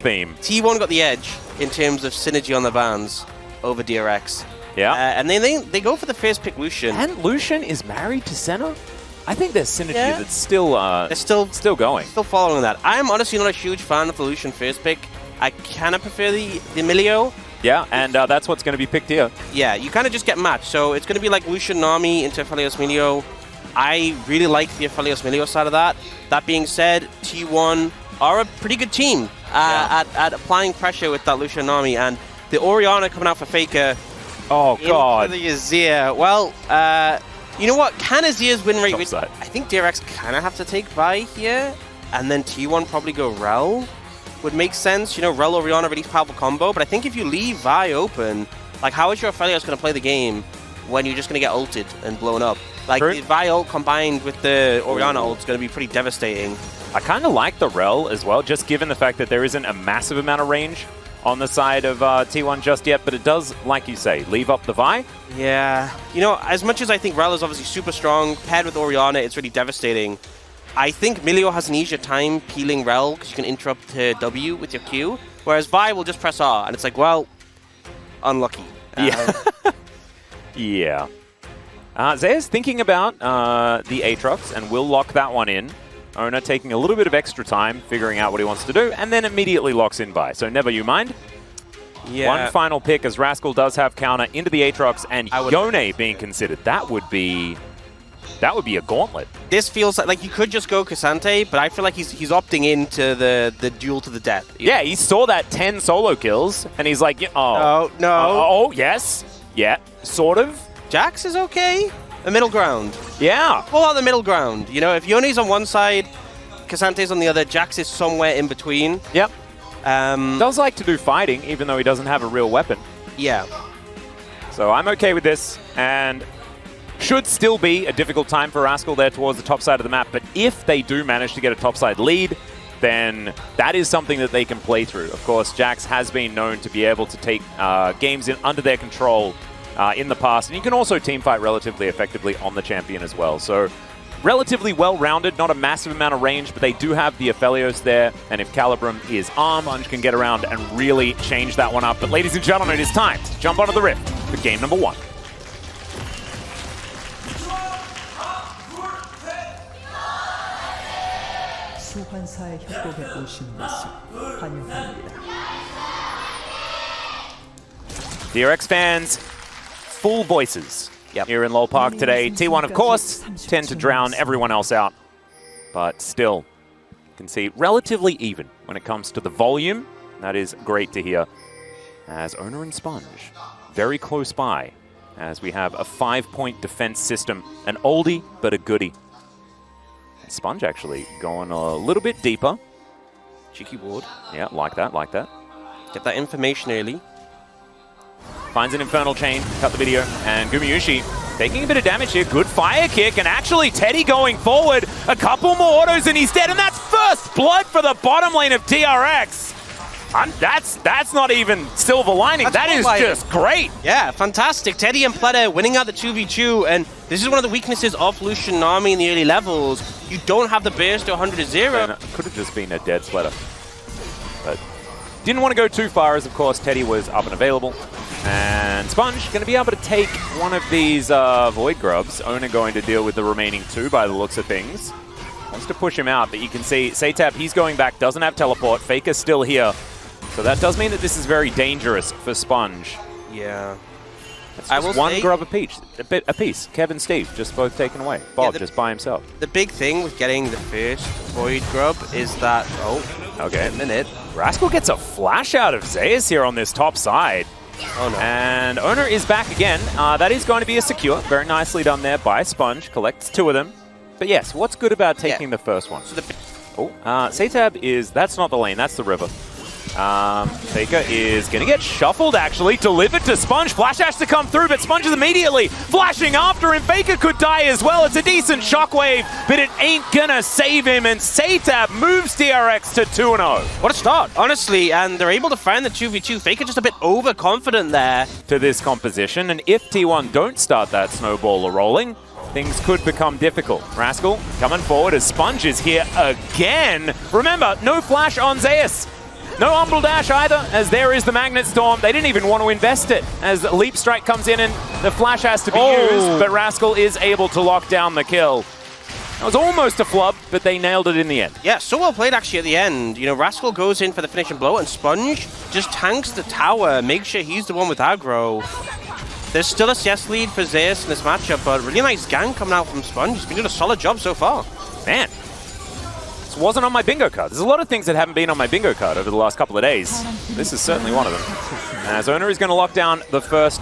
theme. T1 got the edge in terms of synergy on the bans over DRX. Yeah. And then they go for the first pick Lucian. And Lucian is married to Senna? I think there's synergy that's still still going. Still following that. I'm honestly not a huge fan of the Lucian first pick. I kind of prefer the Emilio. Yeah, and that's what's going to be picked here. Yeah, you kind of just get matched. So it's going to be like Lucian Nami into Aphelios Milio. I really like the Aphelios Milio side of that. That being said, T1 are a pretty good team at applying pressure with that Lucian Nami. And the Orianna coming out for FAKER. Oh, God. The Azir. Well, you know what? Can Azir's win rate... I think DRX kind of have to take Vi here. And then T1 probably go Rel. Would make sense. You know, Rel Orianna, really powerful combo. But I think if you leave Vi open, like, how is your Aphelios going to play the game when you're just going to get ulted and blown up? Like, the Vi ult combined with the Orianna ult is going to be pretty devastating. I kind of like the Rel as well, just given the fact that there isn't a massive amount of range on the side of T1 just yet, but it does, like you say, leave up the Vi. Yeah. You know, as much as I think Rel is obviously super strong, paired with Orianna, it's really devastating. I think Milio has an easier time peeling Rel because you can interrupt W with your Q, whereas Vi will just press R, and it's like, well, unlucky. Yeah. Yeah. Zea's thinking about the Aatrox, and will lock that one in. Owner taking a little bit of extra time, figuring out what he wants to do, and then immediately locks in Vi. So never you mind. Yeah. One final pick, as Rascal does have counter into the Aatrox, and Yone being considered. That would be a gauntlet. This feels like you could just go Cassante, but I feel like he's opting into the duel to the death. Yeah, he saw that 10 solo kills, and he's like, oh. No. Yes. Yeah, sort of. Jax is okay. The middle ground. Yeah. Pull out the middle ground. You know, if Yone's on one side, Cassante's on the other, Jax is somewhere in between. Yep. Does like to do fighting, even though he doesn't have a real weapon. Yeah. So I'm okay with this, and should still be a difficult time for Rascal there towards the top side of the map, but if they do manage to get a topside lead, then that is something that they can play through. Of course, Jax has been known to be able to take games under their control in the past, and you can also teamfight relatively effectively on the champion as well. So relatively well-rounded, not a massive amount of range, but they do have the Aphelios there, and if Calibrum is armed, Sponge can get around and really change that one up. But ladies and gentlemen, it is time to jump onto the Rift for game number 1. 수환사의 협곡에 오신 것을 환영합니다. DRX fans, full voices here in LoL Park today. T1, of course, tend to drown everyone else out, but still, you can see relatively even when it comes to the volume. That is great to hear. As Owner and Sponge, very close by, as we have a 5-point defense system, an oldie but a goodie. Sponge actually going a little bit deeper. Cheeky ward. Yeah, like that, like that. Get that information early. Finds an Infernal Chain, cut the video, and Gumayusi taking a bit of damage here. Good fire kick, and actually Teddy going forward. A couple more autos and he's dead, and that's first blood for the bottom lane of DRX. That's not even silver lining. That is just great. Yeah, fantastic. Teddy and Pleta winning out the 2v2, and this is one of the weaknesses of Lucian Nami in the early levels. You don't have the burst to 100-0. Could have just been a dead Pleta. But didn't want to go too far, as of course Teddy was up and available. And Sponge going to be able to take one of these Void Grubs. Owner going to deal with the remaining 2 by the looks of things. Wants to push him out, but you can see Satap, he's going back, doesn't have teleport. Faker's still here. So that does mean that this is very dangerous for Sponge. Yeah. That's just one grub apiece. A piece. Kevin, Steve, just both taken away. Bob just by himself. The big thing with getting the first Void Grub is that... Oh, okay. A minute. Rascal gets a flash out of Zeus here on this top side. Oh, no. And Owner is back again. That is going to be a secure. Very nicely done there by Sponge. Collects 2 of them. But yes, what's good about taking the first one? Oh, Satab is... That's not the lane. That's the river. Faker is going to get shuffled, actually. Delivered to Sponge. Flash Dash to come through, but Sponge is immediately flashing after him. Faker could die as well. It's a decent shockwave, but it ain't going to save him. And Satab moves DRX to 2-0. What a start, honestly. And they're able to find the 2v2. Faker just a bit overconfident there. To this composition. And if T1 don't start that snowball rolling, things could become difficult. Rascal coming forward as Sponge is here again. Remember, no flash on Zeus. No Umbral Dash either, as there is the Magnet Storm. They didn't even want to invest it, as Leap Strike comes in and the flash has to be used, but Rascal is able to lock down the kill. That was almost a flub, but they nailed it in the end. Yeah, so well played actually at the end. You know, Rascal goes in for the finishing blow, and Sponge just tanks the tower, makes sure he's the one with aggro. There's still a CS lead for Zeus in this matchup, but really nice gang coming out from Sponge. He's been doing a solid job so far. Man. Wasn't on my bingo card. There's a lot of things that haven't been on my bingo card over the last couple of days. This is certainly one of them. As Owner is going to lock down the first.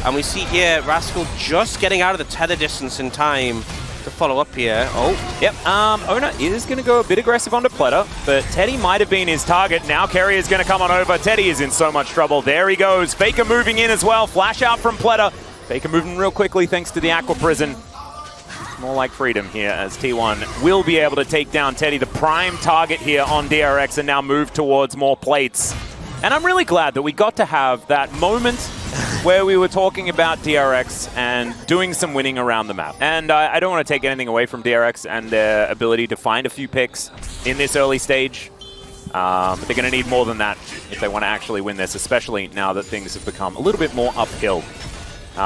And we see here Rascal just getting out of the tether distance in time to follow up here. Oh. Yep. Owner is going to go a bit aggressive onto Pleta, but Teddy might have been his target. Now Kerry is going to come on over. Teddy is in so much trouble. There he goes. Faker moving in as well. Flash out from Pleta. Faker moving real quickly thanks to the Aqua Prison. More like freedom here as T1 will be able to take down Teddy, the prime target here on DRX, and now move towards more plates. And I'm really glad that we got to have that moment where we were talking about DRX and doing some winning around the map. And I don't want to take anything away from DRX and their ability to find a few picks in this early stage. But they're going to need more than that if they want to actually win this, especially now that things have become a little bit more uphill.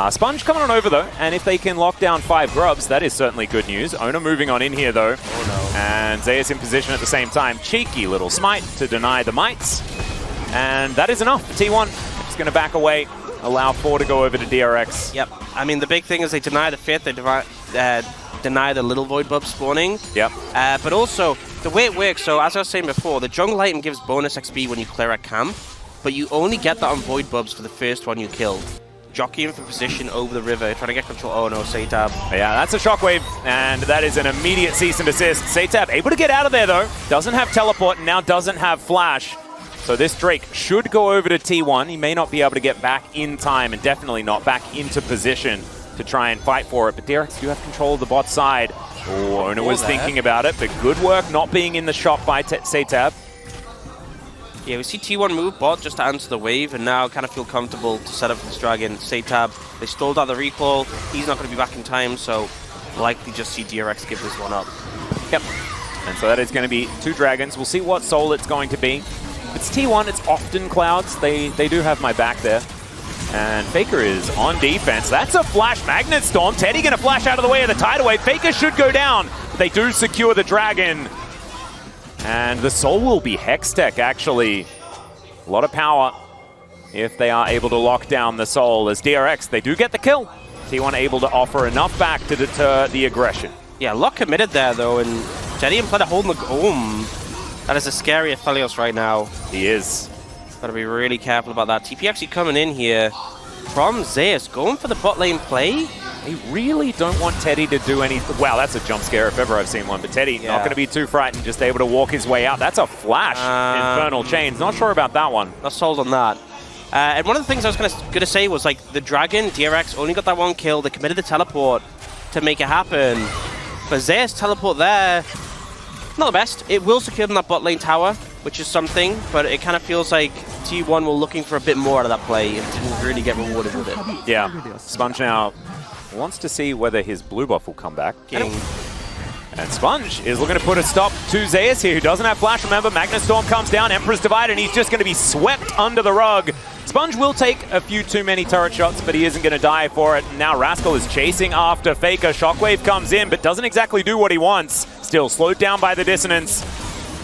Sponge coming on over, though, and if they can lock down 5 grubs, that is certainly good news. Owner moving on in here, though. Oh, no. And Zeus in position at the same time. Cheeky little smite to deny the mites. And that is enough for T1. It's going to back away, allow 4 to go over to DRX. Yep. I mean, the big thing is they deny the fifth, they deny the little void bub spawning. Yep. But also, the way it works, so as I was saying before, the jungle item gives bonus XP when you clear a camp, but you only get that on void bubs for the first one you kill. Jockeying for position over the river, trying to get control. Oh no, Satab. Yeah, that's a shockwave, and that is an immediate cease and desist. Satab able to get out of there, though. Doesn't have teleport, and now doesn't have flash. So this Drake should go over to T1. He may not be able to get back in time, and definitely not back into position to try and fight for it. But DRX do have control of the bot side. Oh, Owner was thinking about it, but good work not being in the shot by Satab. Yeah, we see T1 move bot just to answer the wave, and now kind of feel comfortable to set up this dragon. Satab, they stalled out the recall. He's not going to be back in time, so likely just see DRX give this one up. Yep. And so that is going to be 2 dragons. We'll see what soul it's going to be. If it's T1, it's often Clouds. They do have my back there. And Faker is on defense. That's a flash Magnet Storm. Teddy going to flash out of the way of the tidal wave. Faker should go down. But they do secure the dragon. And the soul will be Hextech, actually. A lot of power if they are able to lock down the soul. As DRX, they do get the kill. T1 able to offer enough back to deter the aggression. Yeah, Lock committed there, though, and Teddy and Pleta holding the... that is a scary Aphelios right now. He is. Gotta be really careful about that. TP actually coming in here from Zeus, going for the bot lane play. They really don't want Teddy to do anything. Wow, that's a jump scare if ever I've seen one. But Teddy not going to be too frightened, just able to walk his way out. That's a flash. Infernal Chains. Not sure about that one. Not sold on that. And one of the things I was going to say was, like, the Dragon, DRX, only got that 1 kill. They committed the teleport to make it happen. But Zeus teleport there, not the best. It will secure them that bot lane tower, which is something, but it kind of feels like T1 were looking for a bit more out of that play and didn't really get rewarded with it. Yeah, Sponge now wants to see whether his blue buff will come back. And Sponge is looking to put a stop to Zeus here, who doesn't have flash. Remember, Magnet Storm comes down, Emperor's Divide, and he's just going to be swept under the rug. Sponge will take a few too many turret shots, but he isn't going to die for it. Now Rascal is chasing after Faker. Shockwave comes in, but doesn't exactly do what he wants. Still slowed down by the dissonance.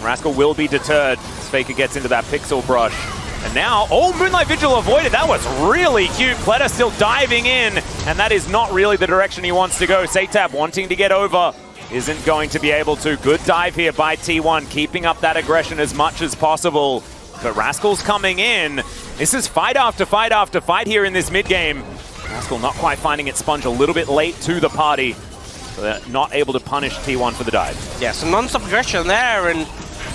Rascal will be deterred as Faker gets into that pixel brush. And now, oh, Moonlight Vigil avoided. That was really cute. Pleta still diving in, and that is not really the direction he wants to go. Satab wanting to get over, isn't going to be able to. Good dive here by T1, keeping up that aggression as much as possible. But Rascal's coming in. This is fight after fight after fight here in this mid-game. Rascal not quite finding it. Sponge a little bit late to the party. So they're not able to punish T1 for the dive. Yeah, some non-stop aggression there, and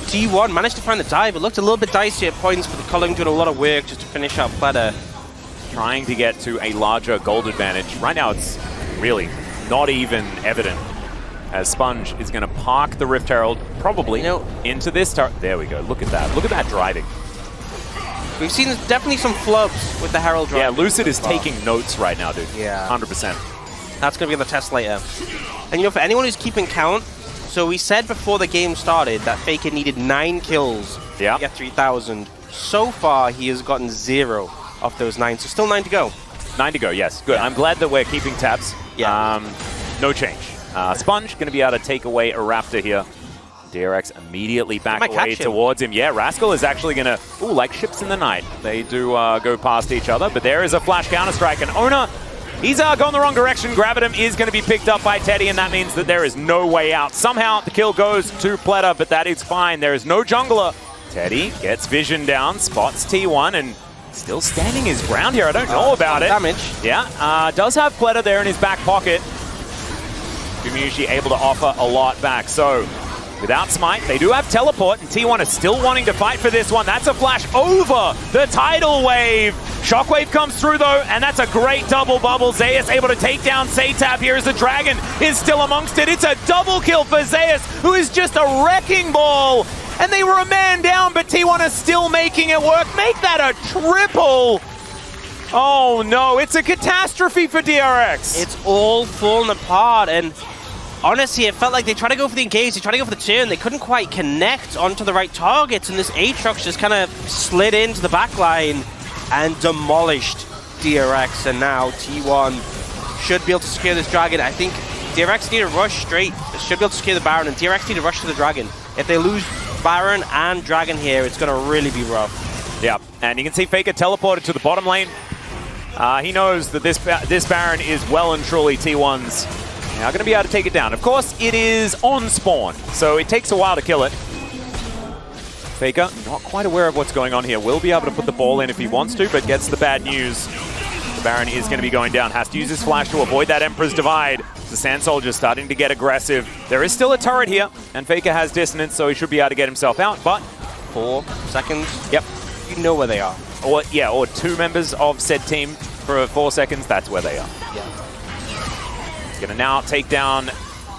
T1 managed to find the dive. It looked a little bit dicey at points, but the Culling doing a lot of work just to finish out Pleta. Trying to get to a larger gold advantage. Right now it's really not even evident, as Sponge is going to park the Rift Herald probably into this turret. There we go. Look at that. Look at that driving. We've seen definitely some flubs with the Herald driving. Yeah, Lucid is taking notes right now, dude. Yeah. 100%. That's going to be on the test later. And for anyone who's keeping count, so we said before the game started that Faker needed 9 kills Yeah. Get 3,000. So far, he has gotten 0 of those 9, so still 9 to go. 9 to go, yes. Good. I'm glad that we're keeping tabs. Yeah. No change. Sponge going to be able to take away a Raptor here. DRX immediately back away towards him. Yeah, Rascal is actually going to, like ships in the night. They do go past each other, but there is a flash counter-strike, and Owner, he's gone the wrong direction. Gravitum is going to be picked up by Teddy, and that means that there is no way out. Somehow, the kill goes to Pleta, but that is fine. There is no jungler. Teddy gets vision down, spots T1, and still standing his ground here. I don't know about it. Damage. Yeah, does have Pleta there in his back pocket. Gumayusi able to offer a lot back. So, without Smite, they do have Teleport, and T1 is still wanting to fight for this one. That's a flash over the tidal wave. Shockwave comes through, though, and that's a great double bubble. Zeus able to take down Satab here as the Dragon is still amongst it. It's a double kill for Zeus, who is just a wrecking ball. And they were a man down, but T1 is still making it work. Make that a triple. Oh, no. It's a catastrophe for DRX. It's all fallen apart, and honestly, it felt like they tried to go for the engage, they tried to go for the turn, they couldn't quite connect onto the right targets, and this Aatrox just kind of slid into the back line and demolished DRX, and now T1 should be able to secure this Dragon. I think DRX need to rush straight, should be able to secure the Baron, and DRX need to rush to the Dragon. If they lose Baron and Dragon here, it's going to really be rough. Yeah, and you can see Faker teleported to the bottom lane. He knows that this Baron is well and truly T1's. Now going to be able to take it down. Of course, it is on spawn, so it takes a while to kill it. Faker, not quite aware of what's going on here. Will be able to put the ball in if he wants to, but gets the bad news. The Baron is going to be going down. Has to use his flash to avoid that Emperor's Divide. The Sand Soldier starting to get aggressive. There is still a turret here, and Faker has dissonance, so he should be able to get himself out, but 4 seconds. Yep. You know where they are. Or 2 members of said team for 4 seconds. That's where they are. Yeah. He's going to now take down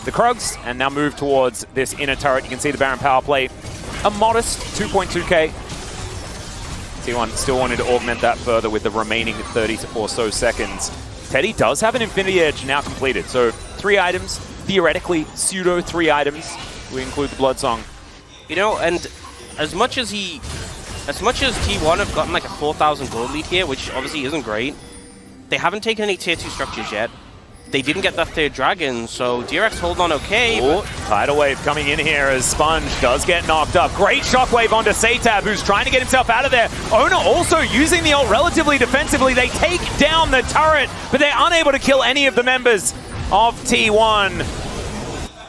the Krugs and now move towards this inner turret. You can see the Baron power play. A modest 2.2k. T1 still wanted to augment that further with the remaining 30 or so seconds. Teddy does have an Infinity Edge now completed. So 3 items, theoretically pseudo 3 items. We include the Blood Song. You know, and as much as T1 have gotten like a 4,000 gold lead here, which obviously isn't great, they haven't taken any tier 2 structures yet. They didn't get that 3rd dragon, so DRX hold on okay. Tidal Wave coming in here as Sponge does get knocked up. Great Shockwave onto Satab, who's trying to get himself out of there. Owner also using the ult relatively defensively. They take down the turret, but they're unable to kill any of the members of T1.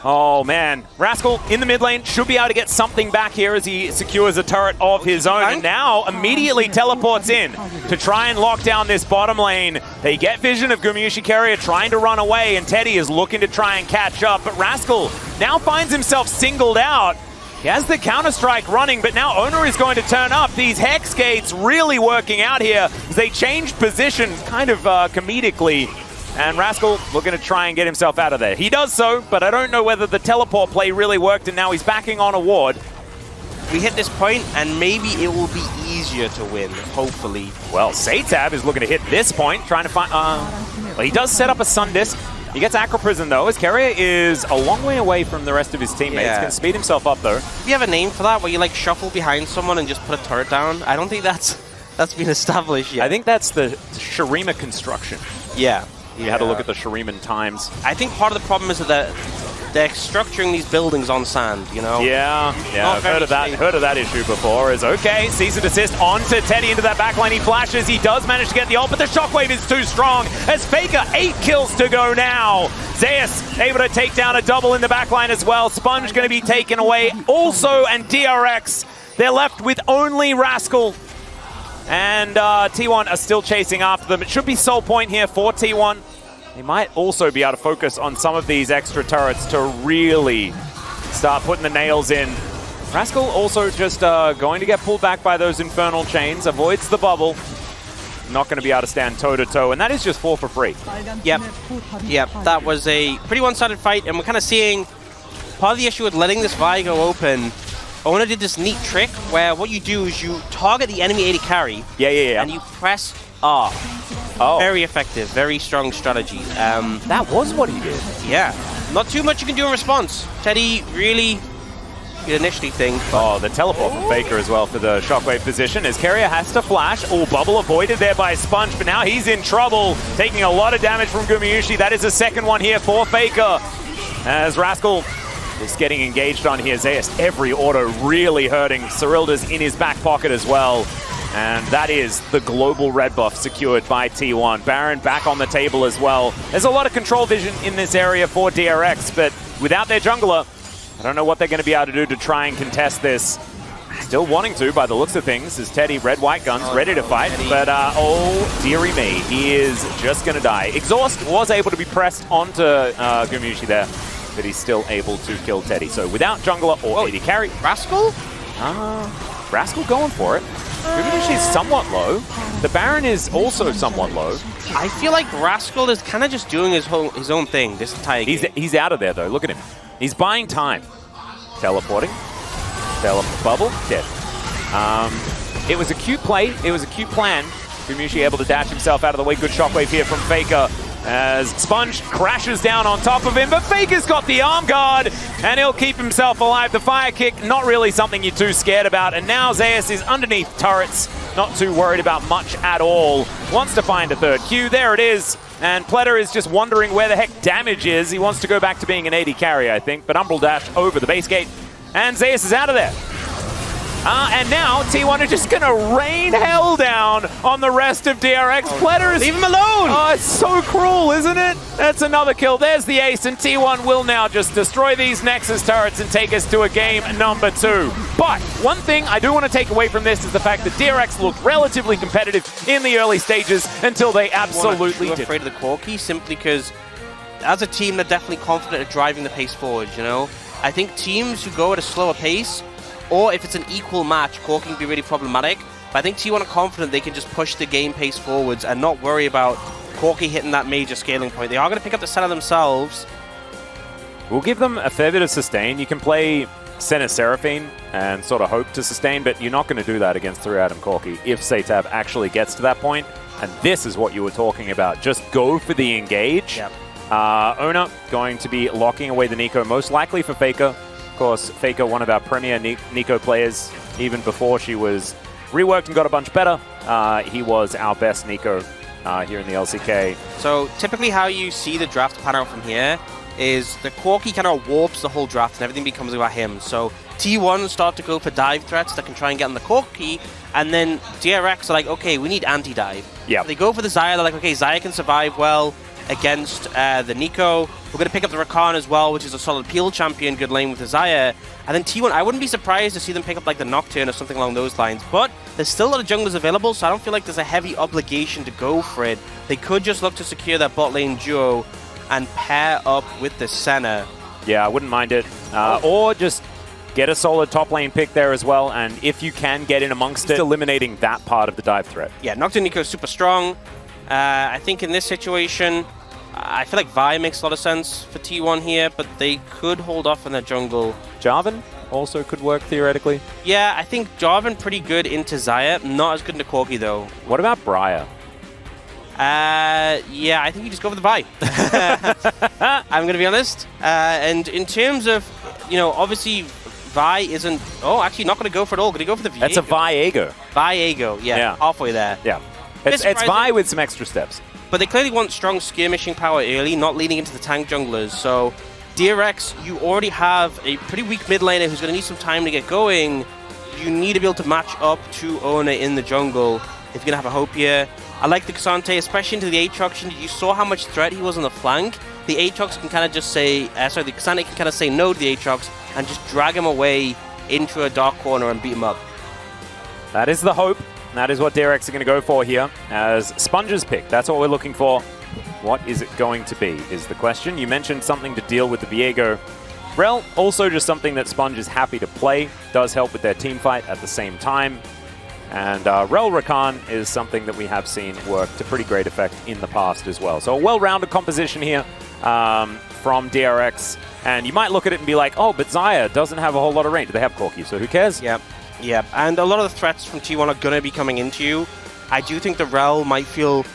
Oh, man. Rascal in the mid lane should be able to get something back here as he secures a turret of his own. And now immediately teleports in to try and lock down this bottom lane. They get vision of Gumayusi Carrier trying to run away, and Teddy is looking to try and catch up. But Rascal now finds himself singled out. He has the Counter-Strike running, but now Owner is going to turn up. These Hex Gates really working out here as they change position kind of comedically. And Rascal looking to try and get himself out of there. He does so, but I don't know whether the teleport play really worked, and now he's backing on a ward. We hit this point, and maybe it will be easier to win, hopefully. Well, Satab is looking to hit this point, trying to find... well, he does set up a Sun Disc. He gets Acro Prison, though, as Carrier is a long way away from the rest of his teammates. Yeah. Can speed himself up, though. Do you have a name for that, where you, like, shuffle behind someone and just put a turret down? I don't think that's been established yet. I think that's the Shurima construction. Yeah. You had to look at the Shuriman times. I think part of the problem is that they're structuring these buildings on sand, you know? Yeah, I've heard of that issue before. Is okay, cease and desist onto Teddy into that backline. He flashes, he does manage to get the ult, but the Shockwave is too strong as Faker 8 kills to go now. Zeus able to take down a double in the backline as well. Sponge going to be taken away also, and DRX, they're left with only Rascal. And T1 are still chasing after them. It should be Soul Point here for T1. They might also be able to focus on some of these extra turrets to really start putting the nails in. Rascal also just going to get pulled back by those Infernal Chains, avoids the bubble. Not going to be able to stand toe-to-toe, and that is just 4 for free. Yep, that was a pretty one-sided fight, and we're kind of seeing part of the issue with letting this Vi go open. Owner did this neat trick where what you do is you target the enemy AD carry. Yeah. And you press R. Oh. Very effective, very strong strategy. That was what he did. Yeah. Not too much you can do in response. Teddy really you'd initially think. But oh, the teleport from FAKER as well for the shockwave position as Keria has to flash. Oh, bubble avoided there by Sponge, but now he's in trouble, taking a lot of damage from Gumayusi. That is a second one here for FAKER. As Rascal is getting engaged on here. Zeus, every auto really hurting. Cyrilda's in his back pocket as well. And that is the global red buff secured by T1. Baron back on the table as well. There's a lot of control vision in this area for DRX, but without their jungler, I don't know what they're going to be able to do to try and contest this. Still wanting to, by the looks of things, is Teddy, red, white guns, ready to fight. But, oh, dearie me, he is just going to die. Exhaust was able to be pressed onto Gumayusi there, but he's still able to kill Teddy. So without jungler or AD carry. Rascal? Rascal going for it. Gumayusi is somewhat low. The Baron is also somewhat low. I feel like Rascal is kind of just doing his own thing this entire game. He's out of there, though. Look at him. He's buying time. Teleporting. Bubble. Dead. It was a cute play. It was a cute plan. Gumayusi able to dash himself out of the way. Good shockwave here from FAKER as Sponge crashes down on top of him, but FAKER's got the arm guard, and he'll keep himself alive. The fire kick, not really something you're too scared about, and now Zeus is underneath turrets, not too worried about much at all. Wants to find a third Q, there it is, and Pletter is just wondering where the heck damage is. He wants to go back to being an AD carry, I think, but Umbral dash over the base gate, and Zeus is out of there. And now T1 are just going to rain hell down on the rest of DRX. Pletter is... Leave him alone! Oh, it's so cruel, isn't it? That's another kill. There's the ace, and T1 will now just destroy these Nexus turrets and take us to a game number 2. But one thing I do want to take away from this is the fact that DRX looked relatively competitive in the early stages until they absolutely did. I'm afraid of the Corki simply because as a team, they're definitely confident at driving the pace forward, you know? I think teams who go at a slower pace, or if it's an equal match, Corki can be really problematic. But I think T1 are confident they can just push the game pace forwards and not worry about Corki hitting that major scaling point. They are going to pick up the center themselves. We'll give them a fair bit of sustain. You can play Senna Seraphine and sort of hope to sustain, but you're not going to do that against 3-item Corki if Satav actually gets to that point. And this is what you were talking about. Just go for the engage. Yep. Ona going to be locking away the Nico, most likely for FAKER. Of course, FAKER, one of our premier Nico players, even before she was reworked and got a bunch better. He was our best Nico here in the LCK. So typically how you see the draft pan out from here is the Corki kind of warps the whole draft and everything becomes about him. So T1 start to go for dive threats that can try and get on the Corki, and then DRX are like, okay, we need anti-dive. Yeah. They go for the Xayah, they're like, okay, Xayah can survive well against the Nico. We're going to pick up the Rakan as well, which is a solid peel champion, good lane with the Xayah. And then T1, I wouldn't be surprised to see them pick up like the Nocturne or something along those lines. But there's still a lot of junglers available, so I don't feel like there's a heavy obligation to go for it. They could just look to secure that bot lane duo and pair up with the Senna. Yeah, I wouldn't mind it. Or just get a solid top lane pick there as well, and if you can get in amongst it, eliminating that part of the dive threat. Yeah, Nocturne Nico is super strong. I think in this situation, I feel like Vi makes a lot of sense for T1 here, but they could hold off in their jungle. Jarvan also could work theoretically. Yeah, I think Jarvan pretty good into Xayah. Not as good into Corki though. What about Briar? Yeah, I think you just go for the Vi. I'm going to be honest. And in terms of, you know, obviously Vi isn't... Oh, actually not going to go for it all. Going to go for the Viego. That's a Viego. Viego, yeah. Halfway there. Yeah. It's Vi with some extra steps. But they clearly want strong skirmishing power early, not leaning into the tank junglers. So DRX, you already have a pretty weak mid laner who's going to need some time to get going. You need to be able to match up to Ona in the jungle if you're going to have a hope here. I like the K'Sante, especially into the Aatrox. You saw how much threat he was on the flank. The Aatrox can kind of just say, the K'Sante can kind of say no to the Aatrox and just drag him away into a dark corner and beat him up. That is the hope. That is what DRX are going to go for here as Sponge's pick. That's what we're looking for. What is it going to be is the question. You mentioned something to deal with the Viego. Rel, also just something that Sponge is happy to play. Does help with their team fight at the same time. And Rel Rakan is something that we have seen work to pretty great effect in the past as well. So a well-rounded composition here from DRX. And you might look at it and be like, oh, but Xayah doesn't have a whole lot of range. They have Corki, so who cares? Yep. Yeah, and a lot of the threats from T1 are going to be coming into you. I do think the Rel might feel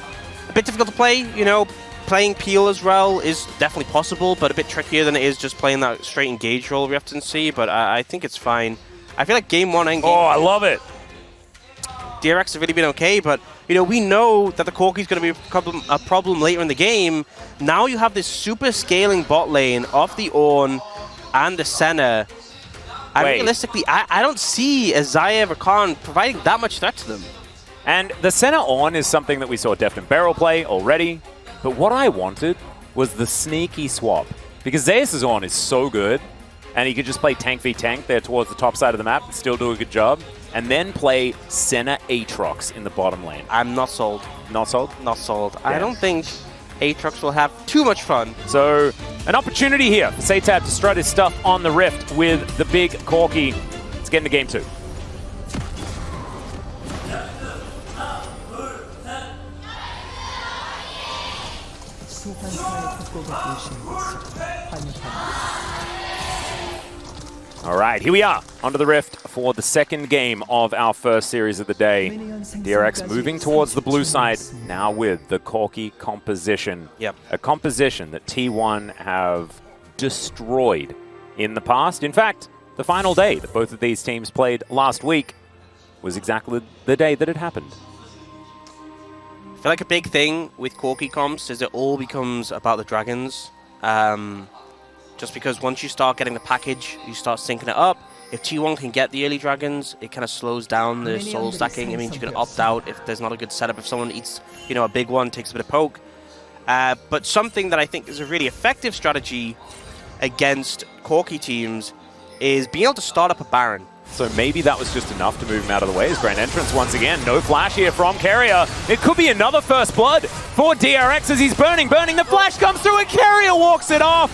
a bit difficult to play, you know. playing Peel as Rel is definitely possible, but a bit trickier than it is just playing that straight engage role we often see, but I think it's fine. I feel like game 1 and game I love it. DRX have really been okay, but you know, we know that the Corki's going to be a problem later in the game. Now you have this super scaling bot lane of the Ornn and the Senna. And realistically, I don't see Zayev or Khan providing that much threat to them. And the Senna Ornn is something that we saw Deft and Barrel play already, but what I wanted was the sneaky swap. Because Zeus' Ornn is so good, and he could just play tank v tank there towards the top side of the map and still do a good job, and then play Senna Aatrox in the bottom lane. I'm not sold. Not sold? Not sold. Yeah. I don't think Aatrox will have too much fun. So, an opportunity here for SaTab to strut his stuff on the Rift with the big Corki. Let's get into game 2. 소환사의 협곡에 오신 것을 환영합니다. All right, here we are onto the Rift for the second game of our first series of the day. DRX moving towards the blue side, now with the Corki composition. Yep. A composition that T1 have destroyed in the past. In fact, the final day that both of these teams played last week was exactly the day that it happened. I feel like a big thing with Corki comps is it all becomes about the dragons. Just because once you start getting the package, you start syncing it up. If T1 can get the early dragons, it kind of slows down the soul stacking. It means you can opt out if there's not a good setup. If someone eats, you know, a big one, takes a bit of poke. But something that I think is a really effective strategy against Corki teams is being able to start up a Baron. So maybe that was just enough to move him out of the way. His grand entrance once again. No flash here from Carrier. It could be another first blood for DRX as he's burning. The flash comes through and Carrier walks it off.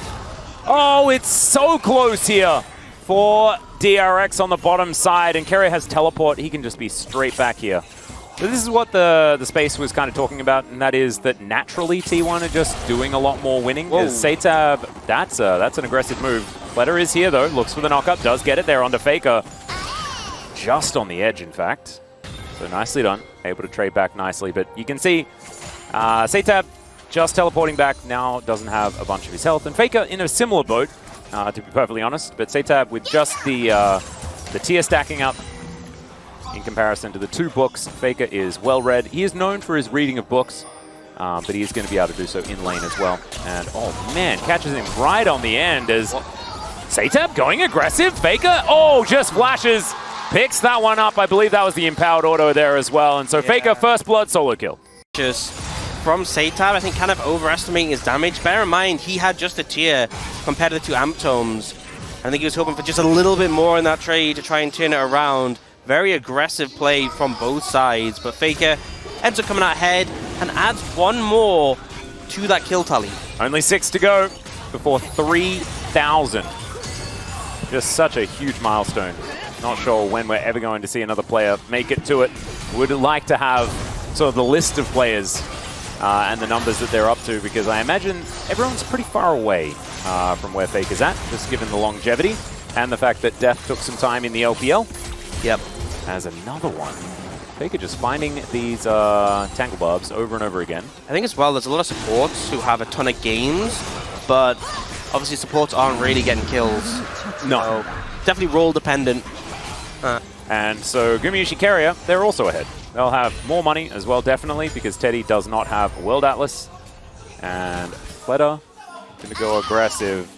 Oh, it's so close here for DRX on the bottom side. And Carrier has teleport. He can just be straight back here. So this is what the space was kind of talking about, and that is that naturally T1 are just doing a lot more winning. As SaTab, that's an aggressive move. Fletter is here though, looks for the knockup, does get it there onto FAKER. Just on the edge, in fact. So nicely done, able to trade back nicely. But you can see SaTab just teleporting back now, doesn't have a bunch of his health. And FAKER in a similar boat, to be perfectly honest. But SaTab with just the tier stacking up in comparison to the two books. FAKER is well read. He is known for his reading of books, but he is going to be able to do so in lane as well. And oh man, catches him right on the end as SaTab going aggressive. FAKER, oh, just flashes. Picks that one up. I believe that was the empowered auto there as well. And so FAKER, first blood, solo kill. Just from SaTab, I think kind of overestimating his damage. Bear in mind, he had just a tier compared to the two Amp Tomes. I think he was hoping for just a little bit more in that trade to try and turn it around. Very aggressive play from both sides, but FAKER ends up coming out ahead and adds one more to that kill tally. Only 6 to go before 3,000. Just such a huge milestone. Not sure when we're ever going to see another player make it to it. Would like to have sort of the list of players and the numbers that they're up to, because I imagine everyone's pretty far away from where FAKER's at, just given the longevity and the fact that Death took some time in the LPL. Yep. As another one. FAKER just finding these tangle barbs over and over again. I think as well, there's a lot of supports who have a ton of games, but obviously supports aren't really getting kills. No. So definitely role dependent. And so Gumayusi Carrier, they're also ahead. They'll have more money as well, definitely, because Teddy does not have World Atlas. And Fletter going to go aggressive.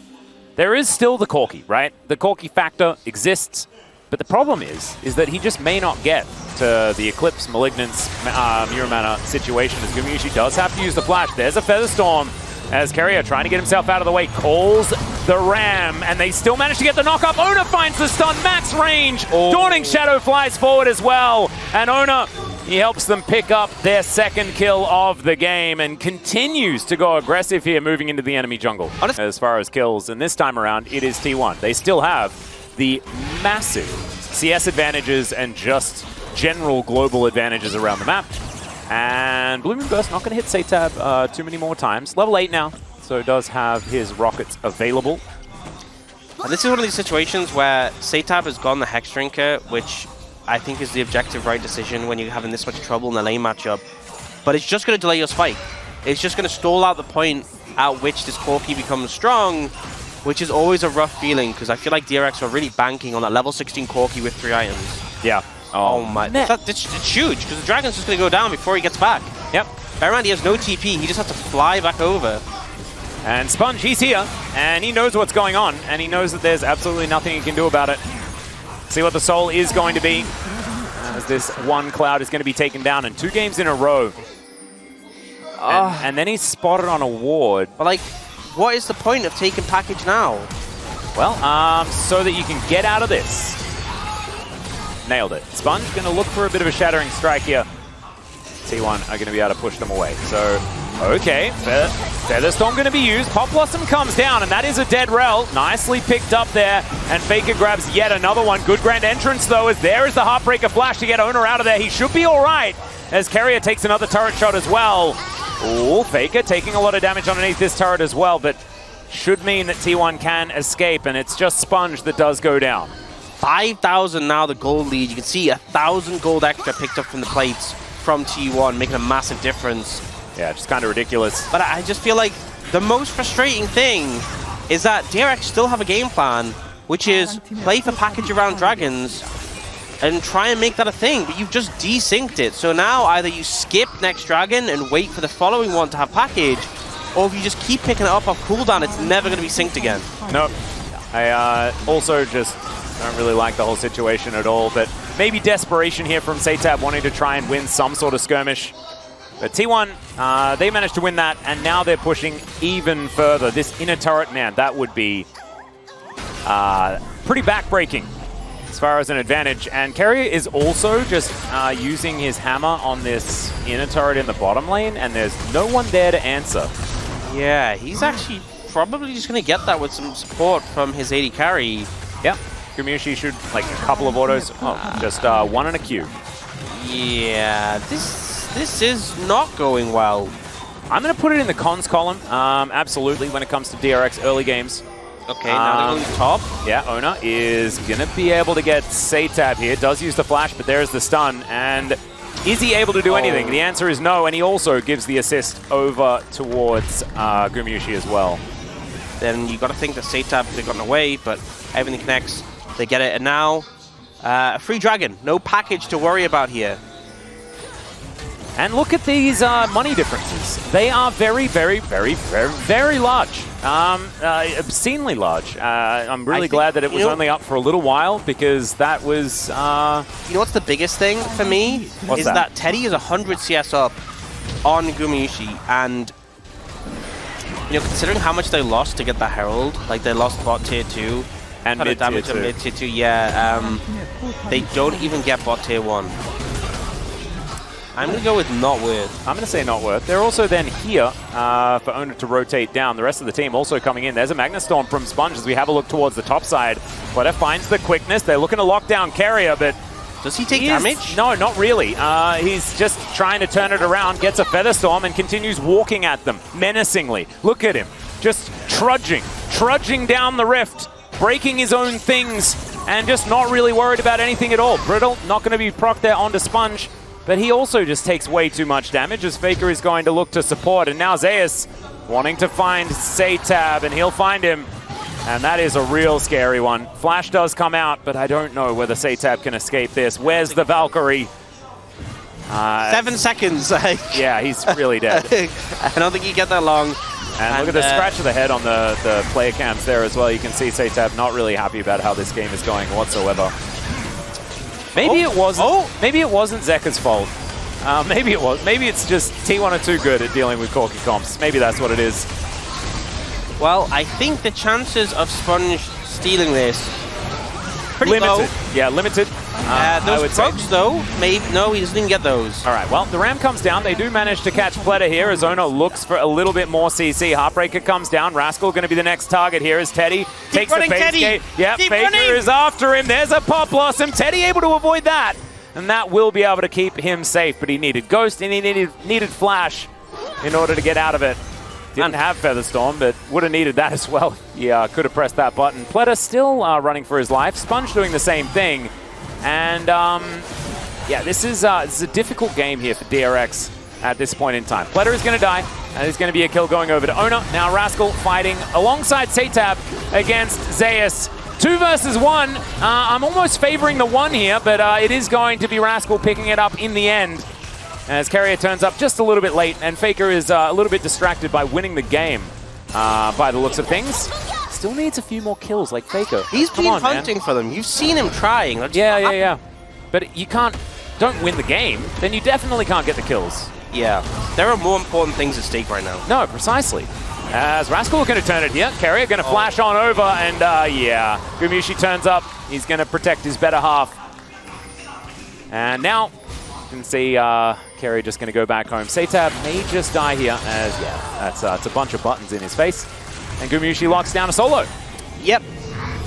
There is still the Corki, right? The Corki factor exists. But the problem is that he just may not get to the Eclipse, Malignance, Muramana situation, as Gumayusi does have to use the flash. There's a Featherstorm as Carrier trying to get himself out of the way, calls the Ram, and they still manage to get the knock-up. Ona finds the stun, max range. Dawning Shadow flies forward as well, and Ona, he helps them pick up their second kill of the game and continues to go aggressive here, moving into the enemy jungle. As far as kills, and this time around, it is T1. They still have the massive CS advantages and just general global advantages around the map. And Blooming Burst not going to hit SaTab too many more times. Level 8 now, so does have his rockets available. And this is one of these situations where SaTab has gone the Hex Drinker, which I think is the objective right decision when you're having this much trouble in the lane matchup. But it's just going to delay your spike. it's just going to stall out the point at which this Corki becomes strong, which is always a rough feeling, because I feel like DRX are really banking on that level 16 Corki with 3 items. Yeah. Oh my. It's huge, because the Dragon's just going to go down before he gets back. Yep. Bear in mind, he has no TP. He just has to fly back over. And Sponge, he's here, and he knows what's going on, and he knows that there's absolutely nothing he can do about it. See what the soul is going to be, as this one cloud is going to be taken down in 2 games in a row. And then he's spotted on a ward. But, like, what is the point of taking package now? Well, so that you can get out of this. Nailed it. Sponge going to look for a bit of a shattering strike here. T1 are going to be able to push them away. So, okay, Feather Storm going to be used. Pop Blossom comes down, and that is a dead rel. Nicely picked up there, and Faker grabs yet another one. Good grand entrance, though, as there is the Heartbreaker flash to get Owner out of there. He should be all right, as Carrier takes another turret shot as well. Ooh, Faker taking a lot of damage underneath this turret as well, but should mean that T1 can escape, and it's just Sponge that does go down. 5,000 now the gold lead. You can see 1,000 gold extra picked up from the plates from T1, making a massive difference. Yeah, just kind of ridiculous. But I just feel like the most frustrating thing is that DRX still have a game plan, which is play for package around dragons and try and make that a thing, but you've just desynced it. So now either you skip next dragon and wait for the following one to have package, or if you just keep picking it up off cooldown, it's never going to be synced again. Nope. I also just don't really like the whole situation at all, but maybe desperation here from SATAB wanting to try and win some sort of skirmish. But T1, they managed to win that, and now they're pushing even further. This inner turret, man, that would be pretty backbreaking as far as an advantage. And Carrier is also just using his hammer on this inner turret in the bottom lane, and there's no one there to answer. Yeah, he's actually probably just going to get that with some support from his AD carry. Yep. Gumushi should, like, a couple of autos. Oh, just 1 and a Q. Yeah, this is not going well. I'm going to put it in the cons column, absolutely, when it comes to DRX early games. Okay, now they're going top. Yeah, Owner is going to be able to get SATAB here. Does use the flash, but there's the stun. And is he able to do anything? The answer is no, and he also gives the assist over towards Gumushi as well. Then you got to think that SATAB could have gotten away, but everything connects. They get it, and now a free dragon. No package to worry about here. And look at these money differences. They are very, very, very, very, very large. Obscenely large. I'm really glad that it was only up for a little while, because that was... You know what's the biggest thing for me? What's is that Teddy is 100 CS up on Gumushi, and you know, considering how much they lost to get the Herald, like they lost bot tier 2, and mid tier 2. Mid tier 2, yeah. They don't even get bot tier 1. I'm going to go with not worth. I'm going to say not worth. They're also then here for Owner to rotate down. The rest of the team also coming in. There's a Magna Storm from Sponge as we have a look towards the top side. Platter finds the quickness. They're looking to lock down Carrier, but... Does he take damage? No, not really. He's just trying to turn it around, gets a Feather Storm, and continues walking at them menacingly. Look at him. Just trudging down the rift, breaking his own things, and just not really worried about anything at all. Brittle, not going to be proc there onto Sponge. But he also just takes way too much damage as Faker is going to look to support. And now Zeus wanting to find SATAB, and he'll find him. And that is a real scary one. Flash does come out, but I don't know whether SATAB can escape this. Where's the Valkyrie? 7 seconds. Yeah, he's really dead. I don't think you get that long. And look at the scratch of the head on the player cams there as well. You can see SATAB not really happy about how this game is going whatsoever. Maybe it wasn't. Maybe it wasn't Zekka's fault. Maybe it was. Maybe it's just T1 are too good at dealing with Corki comps. Maybe that's what it is. Well, I think the chances of Sponge stealing this pretty limited. low. Yeah, limited. Those procs, though, maybe no, he doesn't even get those. All right. Well, the Ram comes down. They do manage to catch Platter here as Ono looks for a little bit more CC. Heartbreaker comes down. Rascal going to be the next target here as Teddy takes the base gate. Yep, Faker is after him. There's a Pop Blossom. Teddy able to avoid that, and that will be able to keep him safe. But he needed Ghost and he needed Flash in order to get out of it. Didn't have Feather Storm, but would have needed that as well. Yeah, could have pressed that button. Platter still running for his life. Sponge doing the same thing. And yeah, this is a difficult game here for DRX. at this point in time. Completo is going to die, and it's going to be a kill going over to Owner. Now Rascal fighting alongside Satab against Zeus. 2 versus 1. I'm almost favoring the 1 here, but it is going to be Rascal picking it up in the end. As Carrier turns up just a little bit late, and Faker is a little bit distracted by winning the game by the looks of things. Still needs a few more kills like Faker. He's been hunting for them. You've seen him trying. Yeah. But you don't win the game, then you definitely can't get the kills. Yeah, there are more important things at stake right now. No, precisely. As Rascal going to turn it here. Carrier going to flash on over, and yeah. Gumushi turns up. He's going to protect his better half. And now, you can see Carrier just going to go back home. Satab may just die here, as yeah, that's a bunch of buttons in his face. And Gumushi locks down a solo. Yep.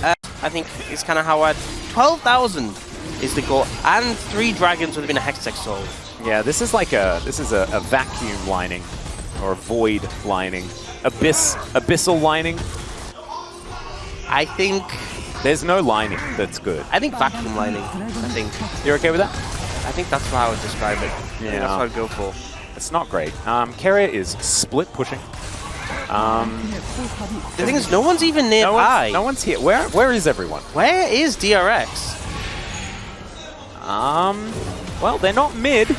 I think it's kind of how 12,000 is the goal, and 3 dragons would have been a Hextech soul. Yeah, this is a vacuum lining, or a void lining. Abyssal lining. I think there's no lining that's good. I think vacuum lining. I think you're okay with that? I think that's how I would describe it. Yeah, that's what I'd go for. It's not great. Carrier is split pushing. The thing is, no one's even nearby. No one's here. Where is everyone? Where is DRX? Well, they're not mid.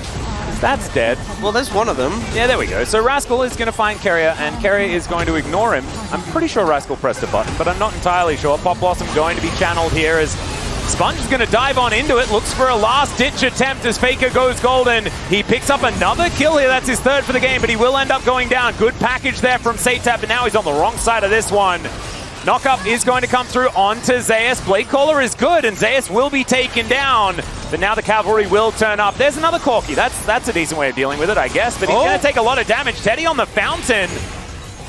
That's dead. Well, there's one of them. Yeah, there we go. So Rascal is going to find Carrier, and Carrier is going to ignore him. I'm pretty sure Rascal pressed a button, but I'm not entirely sure. Pop Blossom going to be channeled here as Sponge is going to dive on into it. Looks for a last-ditch attempt as Faker goes golden. He picks up another kill here. That's his 3rd for the game, but he will end up going down. Good package there from Satab, but now he's on the wrong side of this one. Knockup is going to come through onto Zeus. Blade Caller is good, and Zeus will be taken down. But now the cavalry will turn up. There's another Corki. That's a decent way of dealing with it, I guess. But he's going to take a lot of damage. Teddy on the fountain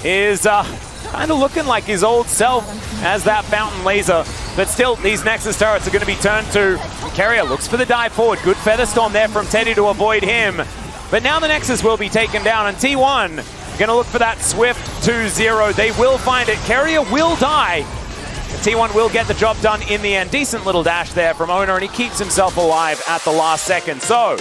is kind of looking like his old self as that fountain laser. But still, these Nexus turrets are going to be turned to. Carrier looks for the dive forward. Good Featherstorm there from Teddy to avoid him. But now the Nexus will be taken down, and T1 going to look for that swift 2-0. They will find it. Carrier will die. T1 will get the job done in the end. Decent little dash there from Owner, and he keeps himself alive at the last second. So